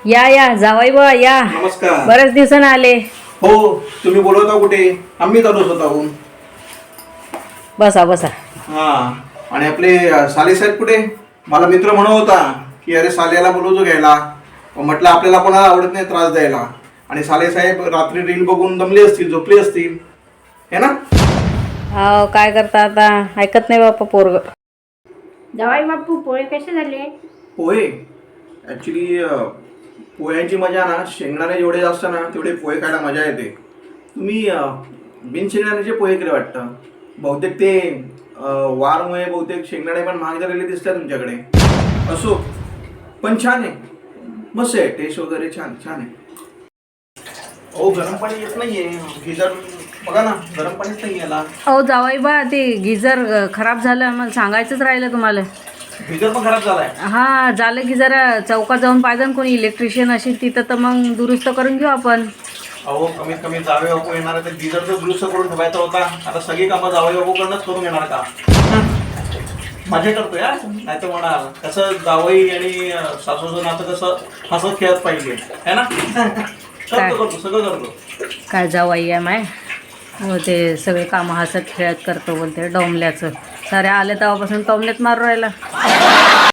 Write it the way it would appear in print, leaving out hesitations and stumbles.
या जावाई बा या. नमस्कार. बरेच दिवसानं आले. हो, तुम्ही बोलवता कुठे? आम्ही चालू स्वतःहून. बसा बसा. हा, आणि आपले साले साहेब कुठे? मला मित्र म्हणत होता की अरे साल्याला बोलवतो घ्यायला. म्हटलं आपल्याला कोणाला आवडत नाही त्रास द्यायला. आणि साले साहेब रात्री रील बघून दमले असतील, झोपले असतील, है ना? हो, काय करता आता, ऐकत नाही बाप्पा पोरग. जावाई बापू पोळे कसे झाले? पोहे ॲक्च्युली पोह्यांची मजा ना शेंगदाणे जेवढे जास्त ना तेवढे पोहे खायला मजा येते. तुम्ही बिन शेंगदाण्याचे पोहे केले वाटतं. बहुतेक ते वारमुळे बहुतेक शेंगदाणे पण महाग झालेले दिसतात तुमच्याकडे. असो, पण छान आहे, मस्त आहे, टेस्ट वगैरे छान छान आहे. हो, गरम पाणी येत नाहीये, गिझर बघा ना, गरम पाणीच नाही याला. अहो जावाई बा, ते गिझर खराब झालं, मला सांगायचंच राहिलं तुम्हाला. गिझर पण खराब झालाय. हा झालं की जरा चौकात जाऊन पाहिजे ना कोणी इलेक्ट्रिशियन असेल तिथं, तर मग दुरुस्त करून घेऊ आपण. अहो, कमीत कमी जावे बापू येणार आहे तर गिझरचं दुरुस्त करून ठेवायचा होता. आता सगळी कामं जावे बापूकडनंच करून घेणार का? मजा करतोय यार, नाही तर म्हणाल कसं जावई आणि सासूचं नातं कसं हसत खेळत पाहिजे, है ना? करतो सगळं करतो. काय जावाई आहे माय, हो ते सगळे कामं हसत खेळत करतो बोलते. डोंबल्याचं सारे आले तेव्हापासून टोमल्यात मारू राहिला.